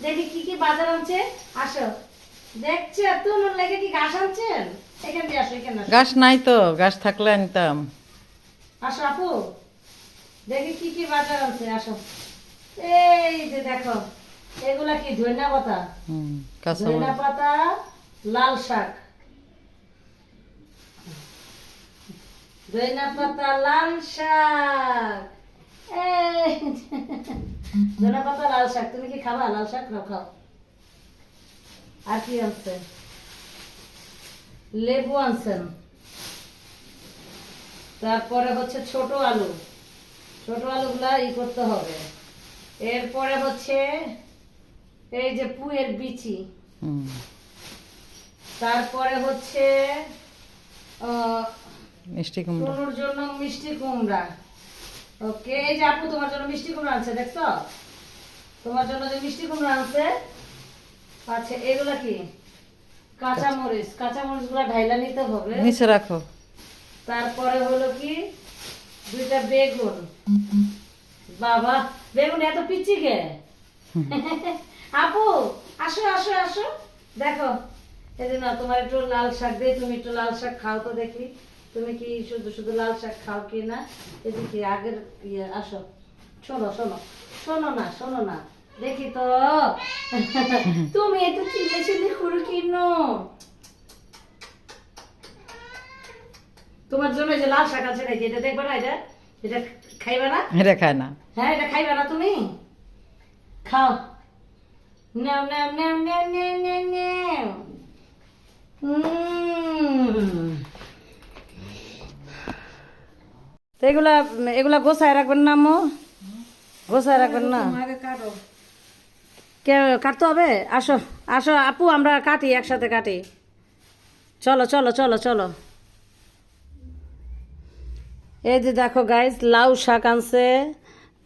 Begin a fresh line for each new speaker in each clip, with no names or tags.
দেখি কি কি বাজার আনছে। আসো, দেখছো তোমার লাগে কি ঘাস আনছেন? এখান দিয়ে আসো, এখানে আসো।
গাছ নাই তো, গাছ থাকলে আনতাম।
আসো আপু, দেখি কি কি বাজার আনছে। আসো, এই যে দেখো, এগুলা কি ধনিয়া পাতা,
কাঁচা
ধনিয়া পাতা, লাল শাক, ধনিয়া পাতা, লাল শাক, এই ধনিয়া পাতা, লাল শাক। তুমি কি খাবা লাল শাক? নাও, খাও। আর কি আনছে? লেবু আনছেন, তারপরে হচ্ছে ছোট আলু, ছোট আলুগুলা করতে হবে। এরপরে হচ্ছে এই যে পুঁয়ের বিচি, তারপরে হচ্ছে
মিষ্টি কুমড়া।
টুনুর জন্য মিষ্টি কুমড়া। ওকে, এই যে আপু তোমার জন্য মিষ্টি কুমড়া আনছে, দেখছো? তোমার জন্য যে মিষ্টি কুমড়া আনছে। আচ্ছা, এগুলা কি? কাঁচা মরিচ, কাঁচা মরিচ গুলা ঢাইলা নিতে হবে।
নিচে রাখো।
তারপরে হলো কি, দুইটা বেগুন। বাবা, বেগুন এত পিচ্ছি কে? আপু, আসো আসো আসো, দেখো। এই যে না, তোমার একটু লাল শাক দিয়ে, তুমি একটু লাল শাক খাও তো দেখি। তুমি কি শুধু শুধু লাল শাক খাও কি না? এদিকে আগের আসো, শোনো শোনো, শোনো না, শোনো না, দেখি তো। তুমি এত চিল্লে চিল্লে করো কেন? তোমার জন্য এই যে লাল শাক আছে নাকি, এটা দেখবে না? এটা এটা খাইবে না?
এটা খায় না।
হ্যাঁ, এটা খাইবে না তুমি? খাও। নাও নাও নাও নাও নাও নাও নাও। তো এগুলা এগুলা গোছায় রাখবেন না আম্মু? গোছায় রাখবেন না? কে কাটতে হবে? আসো আসো আপু, আমরা কাটি, একসাথে কাটি। চলো চলো চলো চলো। এই যে দেখো গাইস, লাউ শাক আনছে,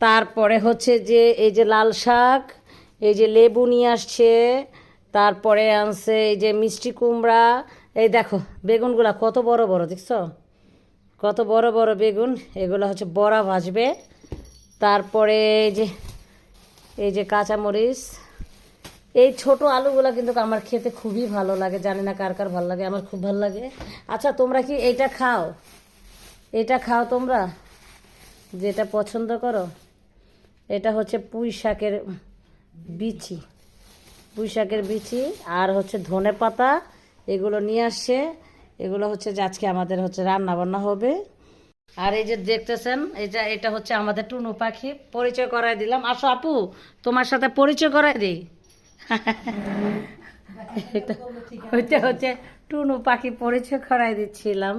তারপরে হচ্ছে যে এই যে লাল শাক, এই যে লেবু নিয়ে আসছে, তারপরে আনছে এই যে মিষ্টি কুমড়া। এই দেখো বেগুনগুলা কত বড় বড়, দেখছো? কত বড় বড় বেগুন। এগুলো হচ্ছে বড়া ভাজবে। তারপরে এই যে কাঁচামরিচ, এই ছোট আলুগুলা কিন্তু আমার খেতে খুবই ভালো লাগে। জানি না কার কার ভালো লাগে, আমার খুব ভালো লাগে। আচ্ছা, তোমরা কি এইটা খাও? এটা খাও তোমরা, যেটা পছন্দ করো? এটা হচ্ছে পুঁই শাকের বিচি, পুঁই শাকের বিচি, আর হচ্ছে ধনে পাতা। এগুলো নিয়ে আসছে। এগুলো হচ্ছে যে আজকে আমাদের হচ্ছে রান্না বান্না হবে। আর এই যে দেখতেছেন, এটা এটা হচ্ছে আমাদের টুনু পাখি। পরিচয় করাই দিলাম। আসো আপু, তোমার সাথে পরিচয় করাই দিই। এটা হচ্ছে টুনু পাখি, পরিচয় করাই দিচ্ছিলাম।